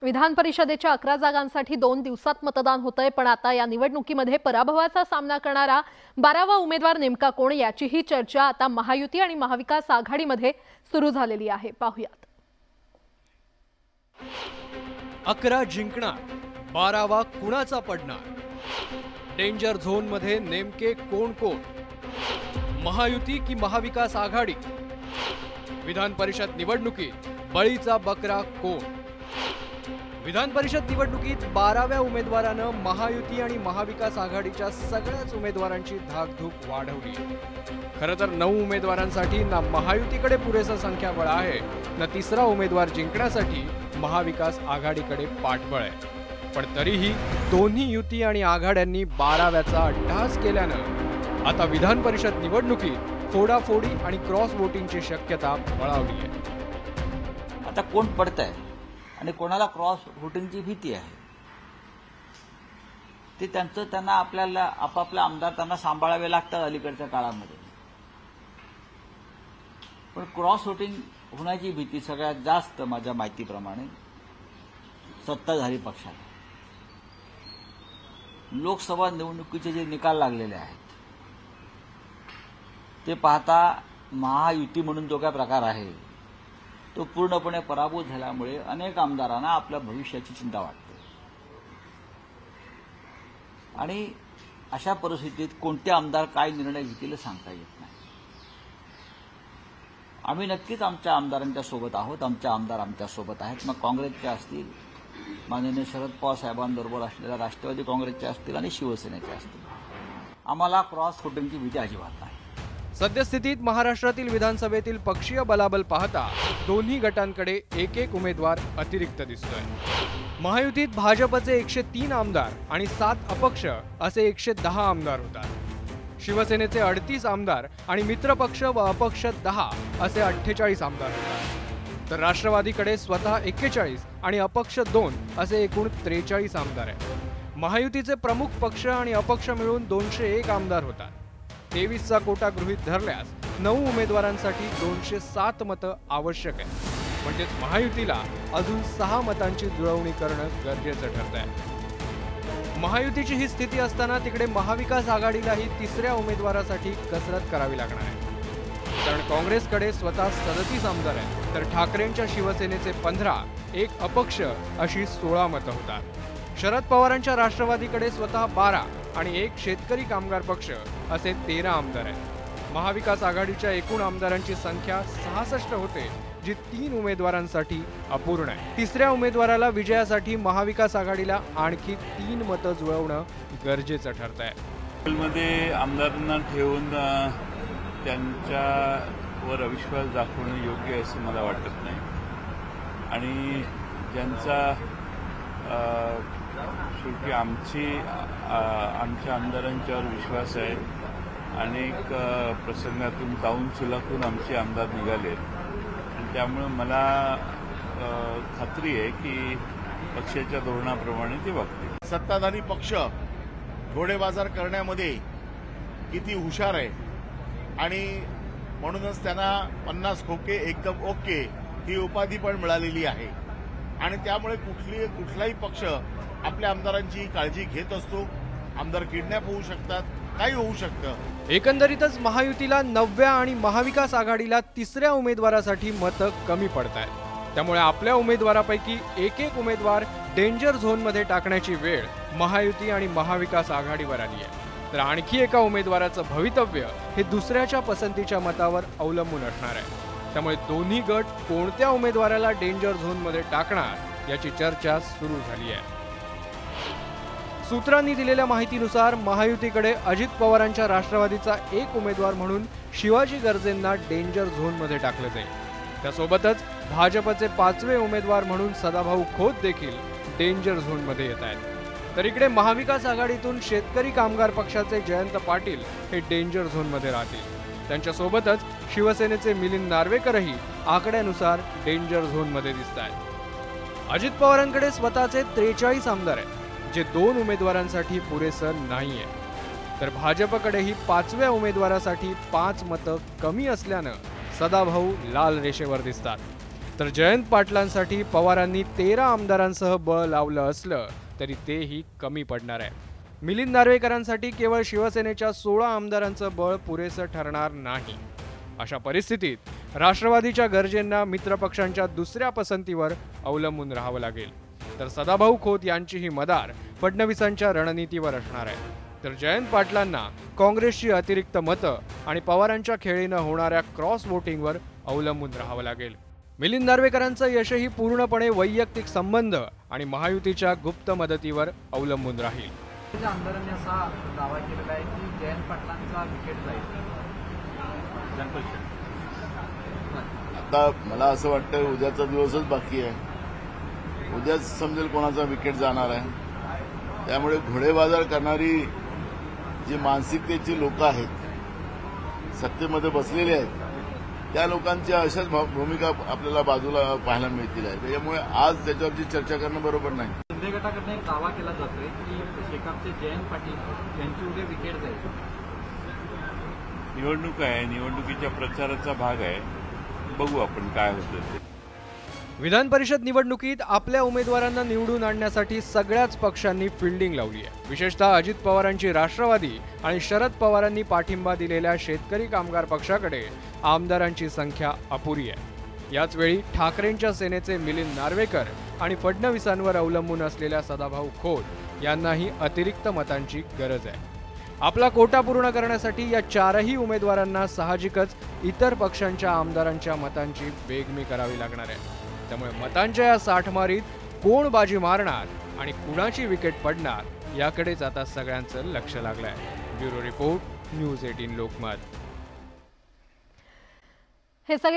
विधान परिषदेच्या 11 जागांसाठी 2 दिवसात मतदान होतंय, पण आता या निवडणुकीमध्ये पराभवाचा सामना करणारा 12वा उमेदवार नेमका कोण याचीही चर्चा आता महायुती आणि महाविकास आघाडीमध्ये सुरू झालेली आहे। पाहूयात। 11 जिंकणार, 12वा कुणाचा पडणार? डेंजर झोन मध्ये नेमके कोण कोण? महायुती की महाविकास आघाडी? विधान परिषद निवडणुकीत बळीचा बकरा कोण? विधान परिषद निवडणुकीत 12व्या उमेदवारानं महायुती आणि महाविकास आघाडीच्या सगळ्याच उमेदवारांची धाकधूक वाढवली। खरं तर 9 उमेदवारांसाठी ना महायुतीकडे पुरेसा संख्याबळ आहे, ना तिसरा उमेदवार जिंकण्यासाठी महाविकास आघाडीकडे पाठबळ आहे। पण तरीही दोन्ही युती आणि आघाड्यांनी 12व्याचा अट्टहास केल्यानं आता विधान परिषद निवडणुकीत फोडाफोडी आणि क्रॉस वोटिंगची शक्यता बळावली आहे। आता कोण पडतंय आणि कोणाला क्रॉस वोटिंगची भीती आहे ते त्यांना आपल्याला आपापले आमदार त्यांना सांभाळावे लागतात अलीकडच्या काळामध्ये। पण क्रॉस वोटिंग होण्याची भीती सगळ्यात जास्त माझ्या माहितीप्रमाणे सत्ताधारी पक्षाला। लोकसभा निवडणुकीचे जे निकाल लागलेले आहेत ते पाहता महायुती म्हणून जो काय प्रकार आहे तो पूर्णपणे पराभूत झाल्यामुळे अनेक आमदारांना आपल्या भविष्याची चिंता वाटते आणि अशा परिस्थितीत कोणते आमदार काय निर्णय घेतील सांगता येत नाही। आम्ही नक्कीच आमच्या आमदारांच्या सोबत आहोत, आमचे आमदार आमच्या सोबत आहेत। मग काँग्रेसचे असतील, माननीय शरद पवार साहेबांबरोबर असलेल्या राष्ट्रवादी काँग्रेसचे असतील आणि शिवसेनेचे असतील, आम्हाला क्रॉस वोटिंगची भीती अजिबात नाही। सद्यस्थितीत महाराष्ट्रातील विधानसभेतील पक्षीय बलाबल पाहता दोन्ही गटांकडे एक उमेदवार अतिरिक्त दिसतोय। महायुतीत भाजपचे 103 आमदार आणि 7 अपक्ष असे 110 आमदार होतात। शिवसेनेचे 38 आमदार आणि मित्रपक्ष व अपक्ष 10 असे 48 आमदार होतात। तर राष्ट्रवादीकडे स्वतः 41 आणि अपक्ष 2 असे एकूण 43 आमदार आहेत। महायुतीचे प्रमुख पक्ष आणि अपक्ष मिळून 201 आमदार होतात। 23चा कोटा गृहीत धरल्यास 9 उमेदवारांसाठी 207 मतं आवश्यक आहे। म्हणजेच महायुतीला अजून 6 मतांची जुळवणी करणं गरजेचं ठरत आहे। महायुतीची ही स्थिती असताना तिकडे महाविकास आघाडीलाही तिसऱ्या उमेदवारासाठी कसरत करावी लागणार आहे। कारण काँग्रेसकडे स्वतः 37 आमदार आहेत, तर ठाकरेंच्या शिवसेनेचे 15, एक अपक्ष अशी 16 मतं होतात। शरद पवारांच्या राष्ट्रवादीकडे स्वतः 12 आणि एक शेतकरी कामगार पक्ष असे 13 आमदार आहेत। महाविकास आघाडीच्या एकूण आमदारांची संख्या 66 होते, जी 3 उमेदवारांसाठी अपूर्ण आहे। तिसऱ्या उमेदवाराला विजयासाठी महाविकास आघाडीला आणखी 3 मतं जुळवणं गरजेचं ठरत आहे। मध्ये आमदारांना ठेवून त्यांच्यावर अविश्वास दाखवणं योग्य असं मला वाटत नाही आणि ज्यांचा शेवटी आमच्या आमदारांच्यावर विश्वास आहे। अनेक प्रसंगातून जाऊन सुलाखून आमचे आमदार निघाले आणि त्यामुळे मला खात्री आहे की पक्षाच्या धोरणाप्रमाणे ते वागतील। सत्ताधारी पक्ष घोडेबाजार करण्यामध्ये किती हुशार आहे आणि म्हणूनच त्यांना 50 खोके एकदम ओके ही उपाधी पण मिळालेली आहे आणि त्यामुळे कुठलाही पक्ष आपल्या आमदारांची काळजी घेत असतो। आमदार किडनॅप होऊ शकतात, काही होऊ शकतं। एकंदरीतच महायुतीला 9व्या आणि महाविकास आघाडीला तिसऱ्या उमेदवारासाठी मतं कमी पडत आहेत। त्यामुळे आपल्या उमेदवारापैकी एक उमेदवार डेंजर झोनमध्ये टाकण्याची वेळ महायुती आणि महाविकास आघाडीवर आली आहे। तर आणखी एका उमेदवाराचं भवितव्य हे दुसऱ्याच्या पसंतीच्या मतावर अवलंबून असणार आहे। त्यामुळे दोन्ही गट कोणत्या उमेदवाराला डेंजर झोनमध्ये टाकणार याची चर्चा सुरू झाली आहे। सूत्रांनी दिलेल्या माहितीनुसार महायुतीकडे अजित पवारांच्या राष्ट्रवादीचा एक उमेदवार म्हणून शिवाजी गर्जेंना डेंजर झोनमध्ये टाकलं जाईल। त्यासोबतच भाजपचे 5वे उमेदवार म्हणून सदाभाऊ खोत देखील डेंजर झोनमध्ये येत आहेत। तर इकडे महाविकास आघाडीतून शेतकरी कामगार पक्षाचे जयंत पाटील हे डेंजर झोनमध्ये राहतील। त्यांच्यासोबतच शिवसेनेचे मिलिंद नार्वेकरही आकड्यानुसार डेंजर झोनमध्ये दिसत आहेत। अजित पवारांकडे स्वतःचे 43 आमदार आहेत, जे 2 उमेदवारांसाठी पुरेसं नाहीये। तर भाजपकडेही 5व्या उमेदवारासाठी 5 मतं कमी असल्यानं सदाभाऊ लाल रेषेवर दिसतात। तर जयंत पाटलांसाठी पवारांनी 13 आमदारांसह बळ लावलं असलं तरी तेही कमी पडणार आहे. मिलिंद नार्वेकरांसाठी केवळ शिवसेनेच्या 16 आमदारांचं बळ पुरेसं ठरणार नाही. अशा परिस्थितीत राष्ट्रवादीच्या गरजेंना मित्रपक्षांच्या दुसऱ्या पसंतीवर अवलंबून राहावं लागेल. तर सदाभाऊ खोत यांचीही मदार फडणवीसांच्या रणनीतीवर असणार आहे. तर जयंत पाटलांना काँग्रेसची अतिरिक्त मतं आणि पवारांच्या खेळीनं होणाऱ्या क्रॉस वोटिंगवर अवलंबून राहावं लागेल. मिलिंद नार्वेकरांचं यशही पूर्णपणे वैयक्तिक संबंध आणि महायुतीच्या गुप्त मदतीवर अवलंबून राहील. आमदारांनी असा दावा केलेला आहे की जयंत पाटलांचा विकेट जाईल. आता मला असं वाटतं उद्याचा दिवसच बाकी आहे. उद्याच समजेल कोणाचा विकेट जाणार आहे. त्यामुळे घोडेबाजार करणारी जी मानसिकतेची लोक आहेत, सत्तेमध्ये बसलेली आहेत, त्या लोकांच्या अशाच भूमिका आपल्याला बाजूला पाहायला मिळतील आहे. त्याच्यामुळे आज त्याच्यावरची चर्चा करणं बरोबर नाही. शिंदे गटाकडून एक दावा केला जातोय की शेकापचे जयंत पाटील यांची उद्या विकेट जाईल. निवडणूक आहे, निवडणुकीच्या प्रचाराचा भाग आहे. बघू आपण काय होतं ते. विधान परिषद निवडणुकीत आपल्या उमेदवारांना निवडून आणण्यासाठी सगळ्याच पक्षांनी फिल्डिंग लावली आहे. विशेषतः अजित पवारांची राष्ट्रवादी आणि शरद पवारांनी पाठिंबा दिलेल्या शेतकरी कामगार पक्षाकडे आमदारांची संख्या अपुरी आहे. याचवेळी ठाकरेंच्या सेनेचे मिलिंद नार्वेकर आणि फडणवीसांवर अवलंबून असलेल्या सदाभाऊ खोत यांनाही अतिरिक्त मतांची गरज आहे. आपला कोटा पूर्ण करण्यासाठी या चारही उमेदवारांना साहजिकच इतर पक्षांच्या आमदारांच्या मतांची बेगमी करावी लागणार आहे. त्यामुळे मतांच्या या साठमारीत कोण बाजी मारणार आणि कुणाची विकेट पडणार याकडेच आता सगळ्यांचं लक्ष लागलंय. Bureau report, news 18 Lokmat. हे सगळे